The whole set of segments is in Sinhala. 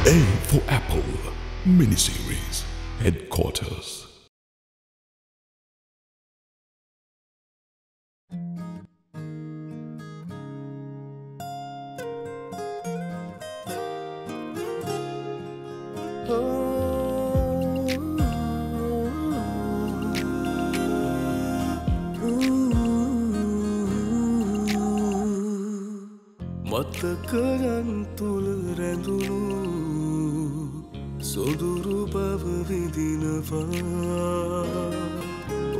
A for Apple miniseries headquarters. මතකයන් තුල රැඳුණු සොදුරු බව විඳිනවා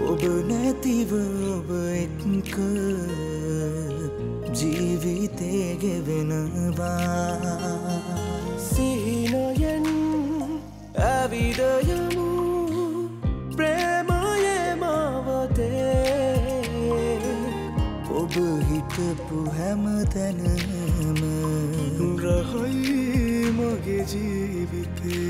ඔබ නැතිව ඔබ එක්ක ජීවිතේ ගෙවෙනවා සිහිනයෙන් ඇවිද යමු ප්‍රේමයේ මාවතේ ඔබ හිටපු හැම තැනම රහයි මගේ ජීවිතේ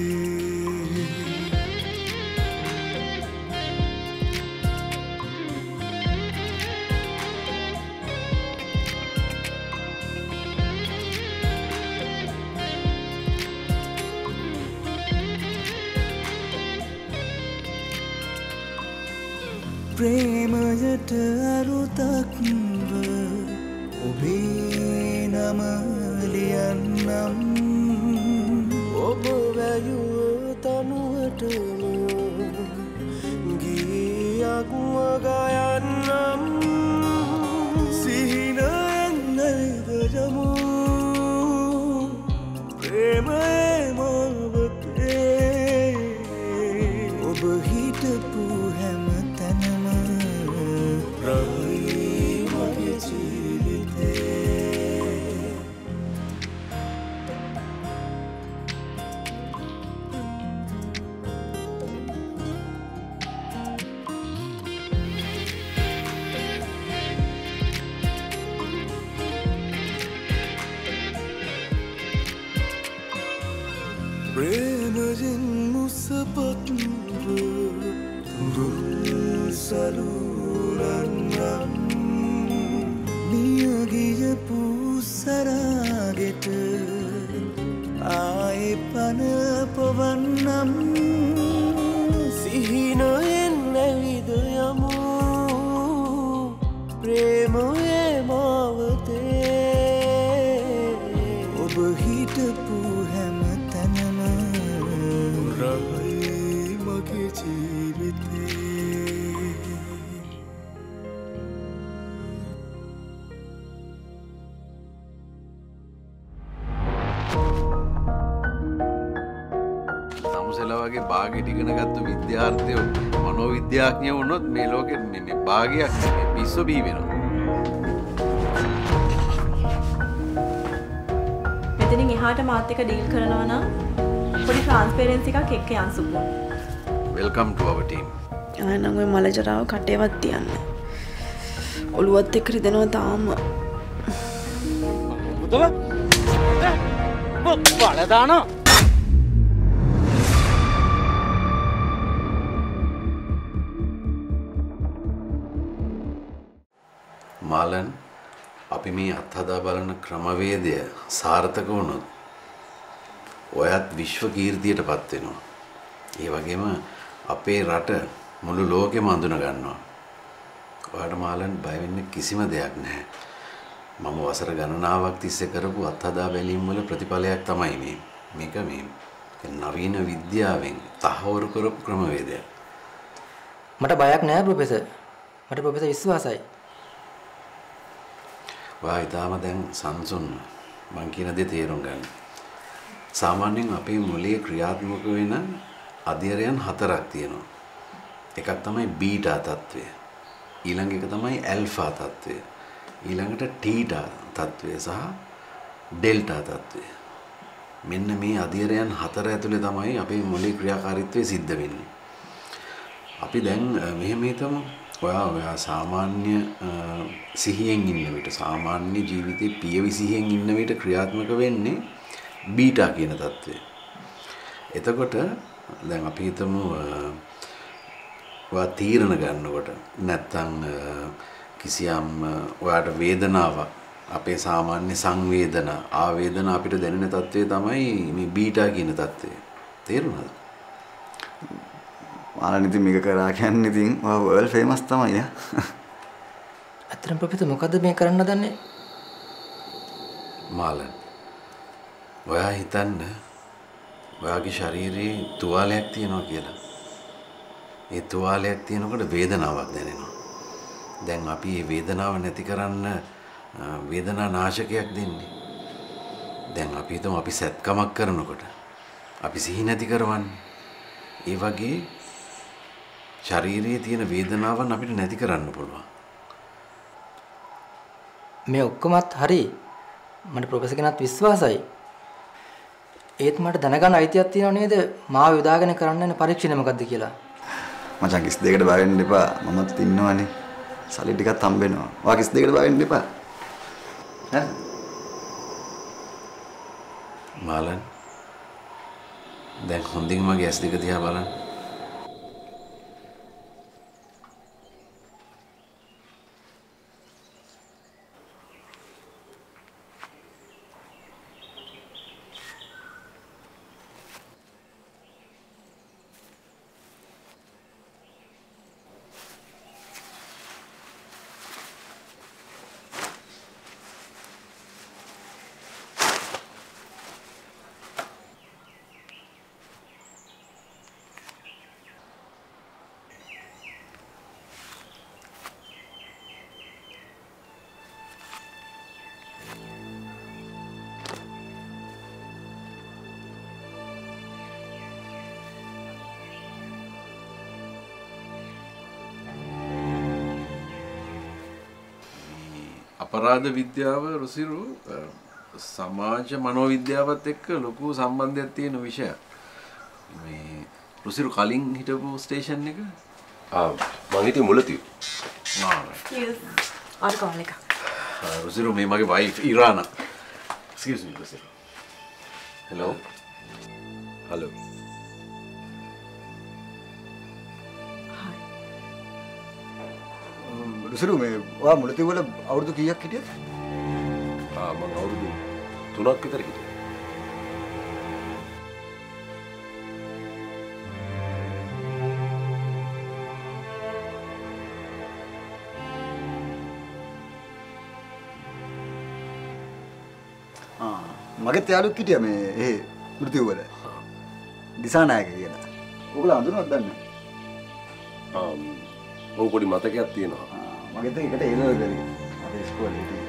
ප්‍රේමයට අරුතක්ව ඔබේ නම ලියන්නම් ඔබ වැයුව තනුවටම ගීයක් මගයන්නම් සිහිනයෙන් නැවිද යමු ප්‍රේමයේ මාවතේ ඔබ හිටපු හැම තැනම රහයි මගේ ජීවිතේ ප්‍රේමයෙන් මුසපත්ව සලුරන්නම් මියගිය පුසරාගෙට ආයේ පන පවන්නම් සිහිනයෙන් නැවිද යමු ප්‍රේමයේ මාවතේ ඔබ හිටපු හැම තැනම රහයි මගේ ජීවිතේ සමුසලවගේ භාගයට ඉගෙන ගත්තු විද්‍යාර්ථයෝ මනෝවිද්‍යාඥයෝ වුණොත් මේ ලෝකෙ මේ භාගයක් පිස්සු බී වෙනවා. මෙතනින් එහාට මාත් එක්ක ඩීල් කරනවා නම් පොඩි ට්‍රාන්ස්පරන්සි එකක් එක්ක යන් සුපු. Welcome to our team. ආයෙනම් ඔය මලජරාව කටේවත් තියන්න. ඔළුවත් එක්ක රිදෙනවා තාම. මුදව? බල දානවා. මාලන් අපි මේ අත්හදා බලන ක්‍රමවේදය සාර්ථක වුණොත් ඔයත් විශ්ව කීර්තියටපත් වෙනවා. ඒ වගේම අපේ රට මුළු ලෝකෙම අඳුන ගන්නවා. ඔයාට මාලන් බය වෙන්න කිසිම දෙයක් නැහැ. මම වසර ගණනාවක් තිස්සේ කරපු අත්හදා බැලීම් වල ප්‍රතිඵලයක් තමයි මේ. මේක මේ නවීන විද්‍යාවෙන් තහවුරු කරපු ක්‍රමවේදයක්. මට බයක් නෑ ප්‍රොෆෙසර්. මට ප්‍රොෆෙසර් විශ්වාසයි. ඔයා ඊටාම දැන් සංසුන් මං කියන දේ තේරුම් ගන්න. සාමාන්‍යයෙන් අපේ මොළයේ ක්‍රියාත්මක වෙන අධීරයන් හතරක් තියෙනවා. එකක් තමයි බීටා තත්වය. ඊළඟ එක තමයි ඇල්ෆා තත්වය. ඊළඟට ටීටා තත්වය සහ ඩෙල්ටා තත්වය. මෙන්න මේ අධීරයන් හතර ඇතුලේ තමයි අපේ මොළයේ ක්‍රියාකාරීත්වය සිද්ධ වෙන්නේ. අපි දැන් මෙහෙම හිතමු. ඔයා සාමාන්‍ය සිහියෙන් ඉන්න විට සාමාන්‍ය ජීවිතේ පියවි සිහියෙන් ඉන්න විට ක්‍රියාත්මක වෙන්නේ බීටා කියන තත්වය. එතකොට දැන් අපි හිතමු ඔයා තීරණ ගන්නකොට නැත්තම් කිසියම් ඔයාට වේදනාවක් අපේ සාමාන්‍ය සංවේදනා ආවේදනා අපිට දැනෙන තත්ත්වය තමයි මේ බීටා කියන තත්ත්වය. තේරුණාද? මාලා ඉතින් මේක කරා කියන්නේ ඉතින් වර්ල්ඩ් ෆේමස් තමයි යා. අතරම ප්‍රොෆෙසර් මොකද්ද මේ කරන්න දන්නේ? මාලන් ඔයා හිතන්න ඔයාගේ ශරීරයේ තුවාලයක් තියෙනවා කියලා. ඒ තුවාලයක් තියෙනකොට වේදනාවක් දැනෙනවා. දැන් අපි මේ වේදනාව නැති කරන්න වේදනා නාශකයක් දෙන්නේ. දැන් අපි හිතමු අපි සැත්කමක් කරනකොට අපි සිහි නැති කරවන්නේ. ඒ වගේ ශරීරයේ තියෙන වේදනාවන් අපිට නැති කරන්න පුළුවන්. මේ ඔක්කොමත් හරි. මට ප්‍රොෆෙසර් කෙනත් විශ්වාසයි. ඒත් මට දැනගන්න අයිතියක් තියෙනව නේද මාව යොදාගෙන කරන්න යන පරීක්ෂණය මොකද්ද කියලා? මචං 32කට බය වෙන්න එපා. මමත් ඉන්නවනේ. සල්ලි ටිකක් හම්බෙනවා. ඔයා 32කට බය වෙන්න එපා. හරි? මාලන් දැන් හොඳින් මගේ ඇස් දෙක දිහා බලන්න. අපරාධ විද්‍යාව රුසිරු සමාජ මනෝවිද්‍යාවත් එක්ක ලොකු සම්බන්ධයක් තියෙන විෂයක්. මේ රුසිරු කලින් හිටපු ස්ටේෂන් එක මං හිටියේ මුලතිය. ආර කෝල් එක. රුසිරු මේ මගේ wife Irana. Excuse me Rusiru. Hello. Hello. Rusiru මේ ඔයා මුලතිය වල අවුරුදු කීයක් හිටියද? මං අවුරුදු 3ක් විතර හිටියා. මගෙත් යාළුවෙක් හිටියා මේ ඒ මුලතිය වල. දිසානායක කියලා. ඔයගොල්ලෝ අඳුනනවද දන්නේ? ඔව් පොඩි මතකයක් තියෙනවා. මගෙත් එකට එනවා ගලිය. අපේ ඉස්කෝලේ හිටියේ.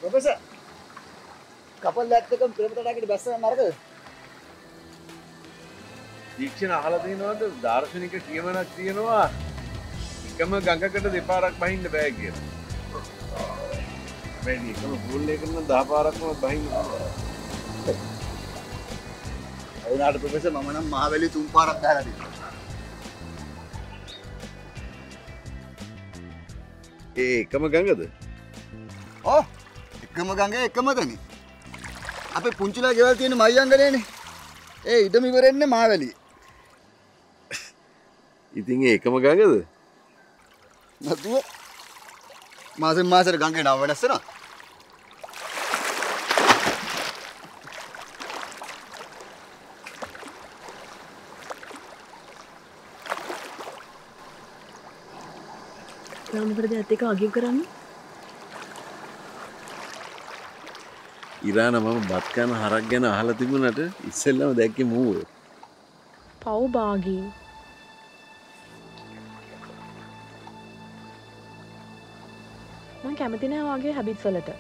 ප්‍රොෆෙසර් කපල් දැක්කම ප්‍රේමතඩාගෙන බැස්සම නරකද? දීක්ෂණ අහලා තියෙනවද දාර්ශනික කියමනක් තියෙනවා එකම ගඟකට දෙපාරක් බහින්න බෑ කියලා. වැඩි එකම පූල් එකකට නම් 10 පාරක් වුණත් බහින්න පුළුවන්. ඒ වුණාට ප්‍රොෆෙසර් මම නම් මහවැලි 3 පාරක් දාලා තියෙනවා. ඒ එකම ගඟද? ඔව් එකම ගඟේ එකමදනේ. අපේ පුංචිලා ගෙවල් තියෙන මයිංගනේනේ. ඒ ඉඩම ඉවරෙන්නේ මාවැලියේ. ඉතින් ඒ එකම ගඟද? නැතුව මාසෙන් මාසෙට ගංගේ නම වෙනස් වෙනවා. මොකටද ඇත්ත එක අගය කරන්නේ? ඉරාන මම බත් කන හරක් ගැන අහලා තිබුණාට ඉස්සෙල්ලාම දැක්කේ මූව. පව් භාගී. මම කැමති නෑ වගේ හැබිට්ස් වලට.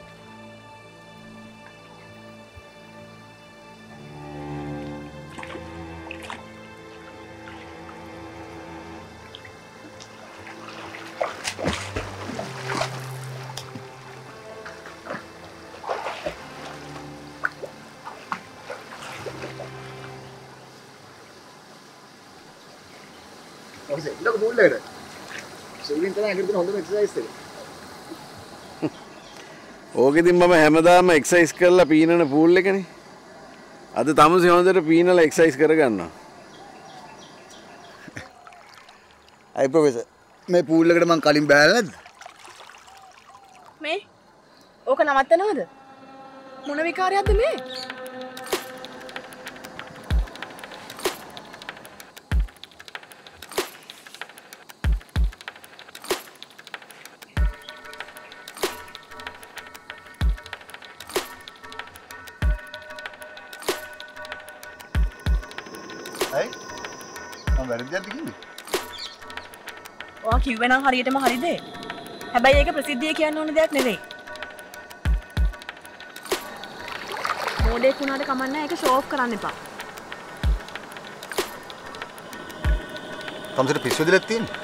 ඔය ඉලක පූල් එකට. සෙල්ලින් තමයි අගින් හොඳම එක්සර්සයිස් එක. ඕකෙදින් මම හැමදාම එක්සර්සයිස් කරලා පීනන පූල් එකනේ. අද තමුසේ හොඳට පීනලා එක්සර්සයිස් කරගන්නවා. අයි ප්‍රොෆෙසර් මේ පූල් එකට මං කලින් බෑලා නැද්ද? මේ ඕක නවත්තනවද? මොන විකාරයක්ද මේ? අයි මම වැරදිද කිව්වේ? ඔයා කිව්වේ නම් හරියටම හරිද? හැබැයි ඒක ප්‍රසිද්ධිය කියන්න ඕන දෙයක් නෙවෙයි. මොඩේක් වුණාට කමන්නේ ඒක ෂෝ ඔෆ් කරන්න එපා. කම්සෙට පිස්සු දෙලක් තියෙන්නේ.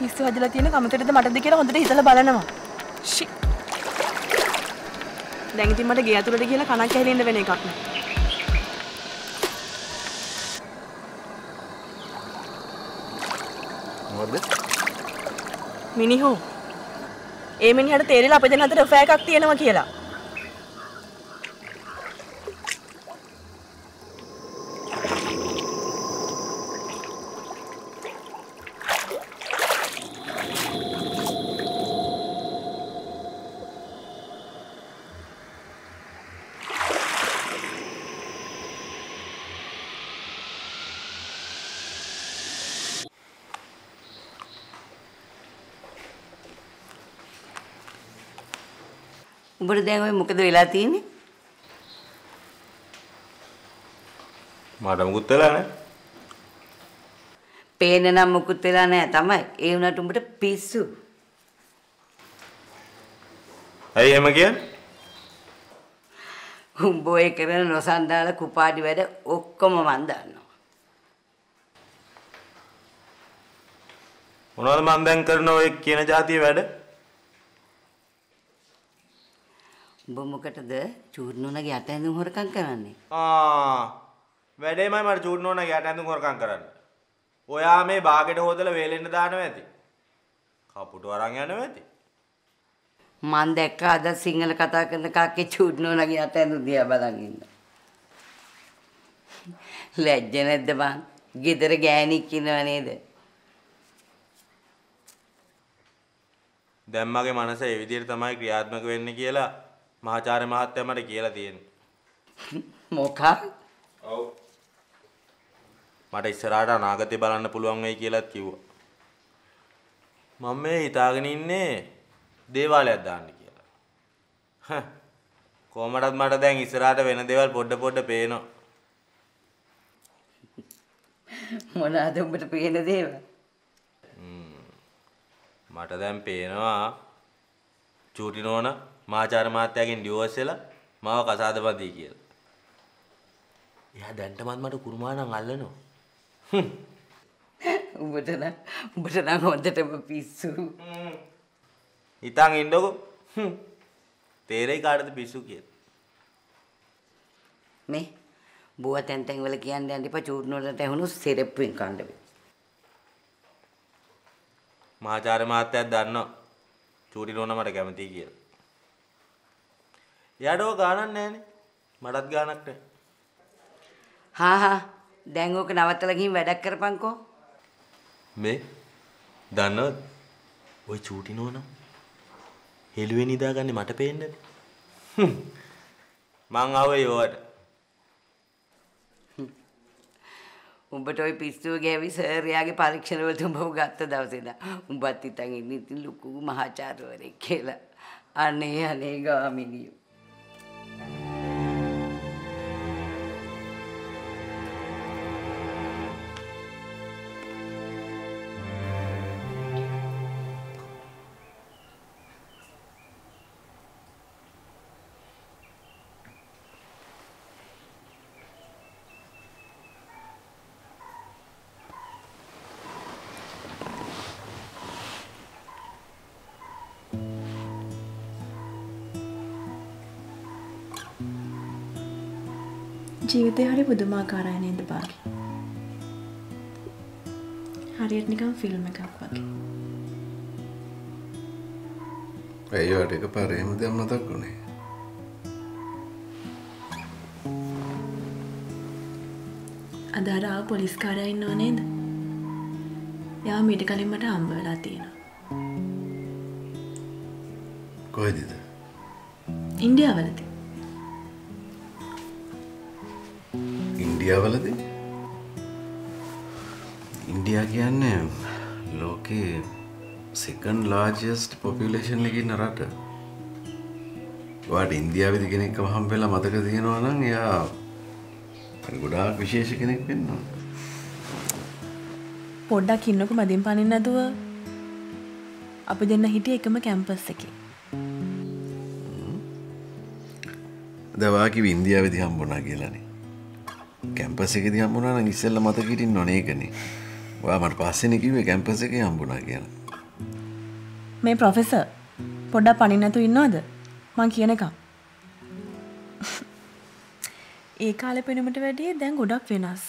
පිස්සු හදලා තියෙන කමතේද මටද කියලා හොඳට හිතලා බලනවා. ෂි. දැන් ඉතින් මට ගේ ඇතුළට ගිහලා කණක් ඇහිලා ඉන්න වෙන එකක් නෑ. මොකද? මිනිහෝ. ඒ මිනිහට තේරිලා අපේ දෙන්න අතර ෆෑ එකක් තියෙනවා කියලා. උඹට දැන් ඔය මොකද වෙලා තියෙන්නේ? මට මුකුත් වෙලා නැහැ. පේන්න නම් මුකුත් වෙලා නැහැ තමයි. ඒ වුණාට උඹට පිස්සු. ඇයි එහෙම කියන්නේ? උඹ ඔය කරන නොසන්ඩාල කුපාඩි වැඩ ඔක්කොම මන් දන්නවා. මොනවද මන් දැන් කරන ඔය කියන જાතිය වැඩ? උඹ මොකටද චූර්ණුණගේ යට ඇඳුම් හොරකම් කරන්නේ? වැඩේමයි මට චූර්ණුණගේ යට ඇඳුම් හොරකම් කරන්න. ඔයා මේ බාගෙට හොදලා වේලෙන්න දානවා ඇති. කපුටු අරන් යනවා ඇති. මන් දැක්ක අද සිංහල කතා කරන කාක්කේ චූර්ණුණගේ යට ඇඳුම් දිහා බලන් ඉන්න. ලැජ්ජ නැද්ද බං? ගෙදර ගෑණික් ඉන්නව නේද? දැන් මගේ මනස ඒ විදිහට තමයි ක්‍රියාත්මක වෙන්නේ කියලා මහාචාර්ය මහත්තයා මට කියලා තියෙනවා. මොකක්? ඔව්. මට ඉස්සරහට අනාගතේ බලන්න පුළුවන් වෙයි කියලාත් කිව්වා. මම මේ හිතාගෙන ඉන්නේ දේවාලයක් දාන්න කියලා. කොහමඩත් මට දැන් ඉස්සරහට වෙන දේවල් පොඩ පොඩ පේනවා. මොනවාද උඹට පේන දේවල්? මට දැන් පේනවා චූටි නෝන මාචාර මාත්‍යාගෙන් ඩිවෝස් වෙලා මාව කසාදපදී කියලා. එයා දැන්ටමත් මට කුරුමානම් අල්ලනවා. උඹට නම් හොඳටම පිස්සු. හිතන් ඉන්නකො. තේරෙයි කාටද පිස්සු කියලා. මේ බුව තැන් තැන් වල කියන්නේ යන්න එපා චූටි නෝනට ඇහුණු සෙරෙප්පුවෙන් කන්න බෑ. මහාචාර්ය මහත්තයාත් දන්නවා චූටි නෝනා මට කැමතියි කියලා. එයාට ඕක ගානක් නැහනේ. මටත් ගානක් නැහැ. හා දැන් ඕක නවත්තලා ගිහින් වැඩක් කරපන්කෝ. මේ දන්නවද? ඔය චූටි නෝනම් හෙළුවේ නිදාගන්නේ මට පේන්නද? මං ආවේ යෝවට. උඹට ওই පිස්සුව ගෑවි සර් යාගේ පරීක්ෂණ වලට උඹව ගත්ත දවසේ ඉඳන් උඹත් හිතන් ඉන්නේ ඉතින් ලොකු මහාචාර්යවරයෙක් කියලා. අනේ ගාමිනියෝ. ජීවිතේ හරි පුදුමාකාරයි නේද බාගි? හරියට නිකන් ෆිල්ම් එකක් වගේ. ඒවට එකපාරට එහෙම දෙයක් මතක් වුණේ. අද අර ආව පොලිස් කාරයා ඉන්නව නේද? යා මීට කලින් මට හම්බ වෙලා තියෙනවා. කොහෙදද? ඉන්දියාවලදී. ඉන්දියාවලදී? ඉන්දියා කියන්නේ ලෝකේ second largest population එකේ ඉන්න රට. ඔයාට ඉන්දියාවේදී කෙනෙක්ව හම්බෙලා මතක තියෙනවා නම් එයා ගොඩාක් විශේෂ කෙනෙක් වෙන්න ඕන. පොඩ්ඩක් ඉන්නකො මදින් පනින්න නැතුව අපි දෙන්න හිටියේ එකම කැම්පස් එකේ. දවා කිව්ව ඉන්දියාවේදී හම්බුණා කියලානේ. කැම්පස් එකේදී හම්බුණා නම් ඉස්සෙල්ලා මතක හිටින්න ඕනේ ඒකනේ. ඔයා මට පස්සේනේ කිව්වේ කැම්පස් එකේ හම්බුණා කියලා. මේ ප්‍රොෆෙසර් පොඩ්ඩක් පනින්න නැතුව ඉන්නවද? මං කියන එක. ඒ කාලේ පෙනුමට වැඩිය දැන් ගොඩක් වෙනස්.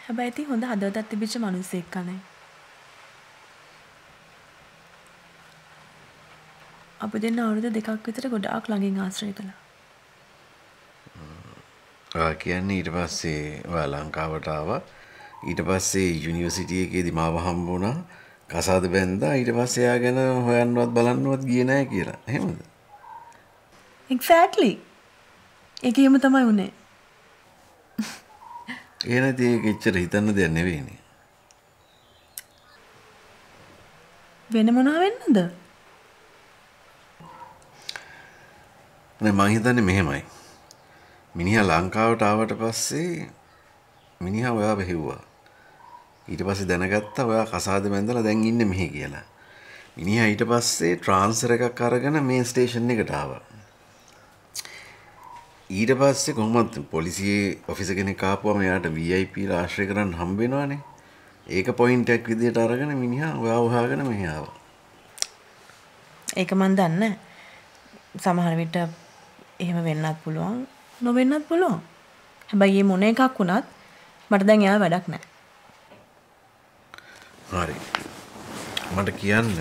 හැබැයි ඉතින් හොඳ හදවතක් තිබිච්ච මිනිස්සෙක් කනේ. අපි දෙන්න අවුරුදු 2ක් විතර ගොඩාක් ළඟින් ආශ්‍රය කළා. කියන්නේ ඊට පස්සේ ඔයා ලංකාවට ආවා. ඊට පස්සේ යුනිවර්සිටි එකේදී මාව හම්බ වුණා. කසාද බැන්දා. ඊට පස්සේ එයා ගැන හොයන්නවත් බලන්නවත් ගියේ නැහැ කියලා. එහෙමද? Exactly. ඒකෙම තමයි උනේ. ඒ නැති ඒක එච්චර හිතන්න දෙයක් නෙවෙයිනේ. වෙන මොනවා වෙන්නද? නේ මං හිතන්නේ මෙහෙමයි. මිනිහා ලංකාවට ආවට පස්සේ මිනිහා ඔයාව හෙව්වා. ඊට පස්සේ දැනගත්තා ඔයා කසාද බැඳලා දැන් ඉන්නේ මෙහි කියලා. මිනිහා ඊට පස්සේ ට්‍රාන්ස්ෆර් එකක් අරගෙන මේ ස්ටේෂන් එකට ආවා. ඊට පස්සේ කොහොමද පොලිසියේ ඔෆිසර් කෙනෙක් ආපුවම එයාට VIP ලා ආශ්‍රය කරන්න හම්බ වෙනවනේ. ඒක පොයින්ට් එකක් විදියට අරගෙන මිනිහා ඔයාව හොයාගෙන මෙහි ආවා. ඒක මන් දන්නේ. සමහර විට එහෙම වෙන්නත් පුළුවන්, නොවෙන්නත් පුළුවන්. හැබැයි මේ මොන එකක් වුණත් මට දැන් එයා වැඩක් නැහැ. හරි. මට කියන්න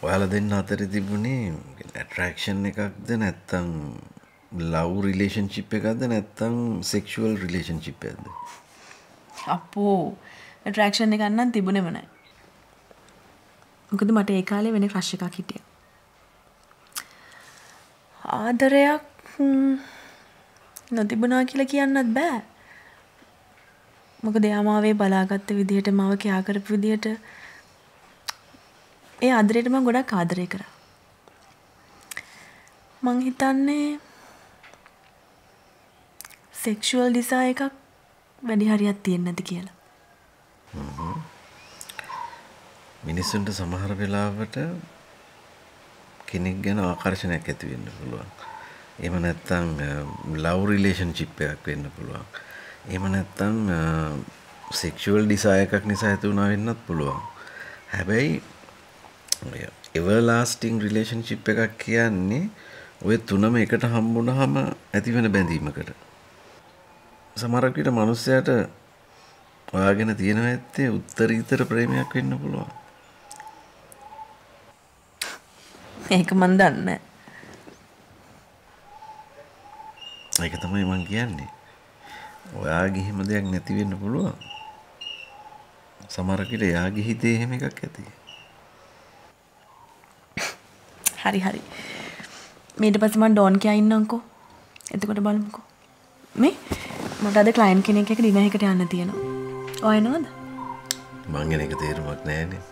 ඔයාලා දෙන්න අතරේ තිබුණේ ඇට්‍රැක්ෂන් එකක්ද නැත්නම් ලව් රිලේෂන්ෂිප් එකක්ද නැත්නම් සෙක්ෂුවල් රිලේෂන්ෂිප් එකක්ද? අපෝ ඇට්‍රැක්ෂන් එකක් නම් තිබුණේම නැහැ. මොකද මට ඒ කාලේ වෙන ක්‍රෂ් එකක් හිටියා. ආදරයක් නොතිබුණා කියලා කියන්නත් බෑ. මොකද එයා මාවේ බලාගත්ත විදිහට මාව කියා කරපු විදිහට ඒ ආදරයට මම ගොඩක් ආදරය කරා. මං හිතන්නේ සෙක්ෂුවල් ඩිසයර් එකක් වැඩි හරියක් තියෙන්නේ නැති කියලා. මිනිස්සුන්ට සමහර වෙලාවට කෙනෙක් ගැන ආකර්ෂණයක් ඇති වෙන්න පුළුවන්. එහෙම නැත්නම් ලව් රිලේෂන්ෂිප් එකක් වෙන්න පුළුවන්. එහෙම නැත්නම් සෙක්ෂුවල් ඩිසයර් එකක් නිසා ඇති වුණා වෙන්නත් පුළුවන්. හැබැයි එවර්ලාස්ටිං රිලේෂන්ෂිප් එකක් කියන්නේ ඔය තුනම එකට හම්බුනහම ඇති වෙන බැඳීමකට. සමහරක් විට මිනිස්සයාට ඔයාගෙන තියෙනවා ඇත්තේ උත්තරීතර ප්‍රේමයක් වෙන්න පුළුවන්. ඒක මන් දන්නේ. ඒක තමයි මං කියන්නේ. ඔයාගේ හිම දෙයක් නැති වෙන්න පුළුවන්. සමහරකට එයාගේ හිතේ එහෙම එකක් ඇති. හරි හරි. ඊට පස්සේ මම ඩෝන් කියා ඉන්නම්කෝ. එතකොට බලමුකෝ. මේ මට අද ක්ලයන්ට් කෙනෙක් එක්ක ඩිනර් එකට යන්න තියෙනවා. ඔය එනවද? මං එන එක තේරුමක් නැහැනේ.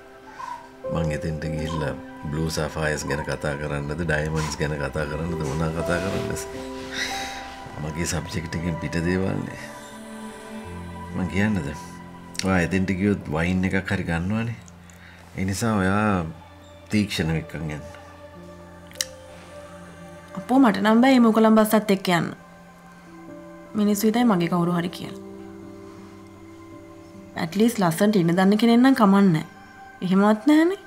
මං එතෙන්ට ගිහිල්ලා බ්ලූ සෆයර්ස් ගැන කතා කරන්නද ඩයමන්ඩ්ස් ගැන කතා කරන්නද මොනවා කතා කරන්නද? මගේ සබ්ජෙක්ට් එකෙන් පිට දේවල්නේ. මං කියන්නද? ඔයා එතෙන්ට ගියොත් වයින් එකක් හරි ගන්නවානේ. ඒ නිසා ඔයා තීක්ෂණ වෙක්කන් යන්න. අපෝ මට නම් බෑ මේ මොකලම් බස්සත් එක්ක යන්න. මිනිස්සු හිතයි මගේ කවුරු හරි කියලා. at least ලස්සනට ඉන්න දන්න කෙනෙක් නම් කමන්නේ. එහෙමවත් නැහනේ.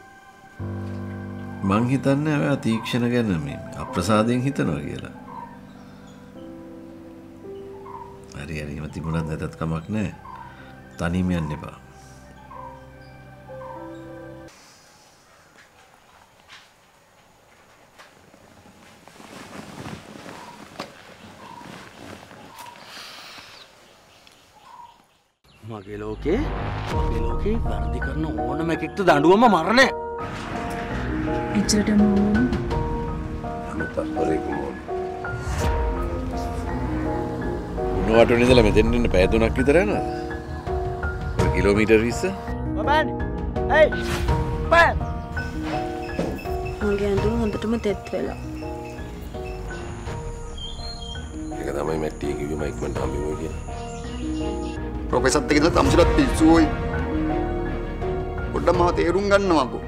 මං හිතන්නේ ඔයා තීක්ෂණ ගැන මේ අප්‍රසාදයෙන් හිතනවා කියලා. හරි හරි එහෙම තිබුණත් නැතත් කමක් නැහැ. තනියම යන්න එපා. මගේ ලෝකේ වැරදි කරන ඕනම එකෙක්ට දඬුවම මරණය. එච්චරටම ඕන. උණුවටුනේ ඉඳලා මෙතෙන් ඉන්න පැය 3ක් විතර යනවාද? ඔය කිලෝමීටර් 20. බබානේ. හේ. බෑ. මගේ ඇඳුම හොඳටම තෙත් වෙලා. ඒක තමයි මැට්ටි කිව්වේ මයික් මන් හම්බෙමු කියලා. ප්‍රොෆෙසර්ත් එක්ක ඉඳලා තමුසලත් පිස්සුවෝයි. පොඩ්ඩක් මාව තේරුම් ගන්නවකෝ.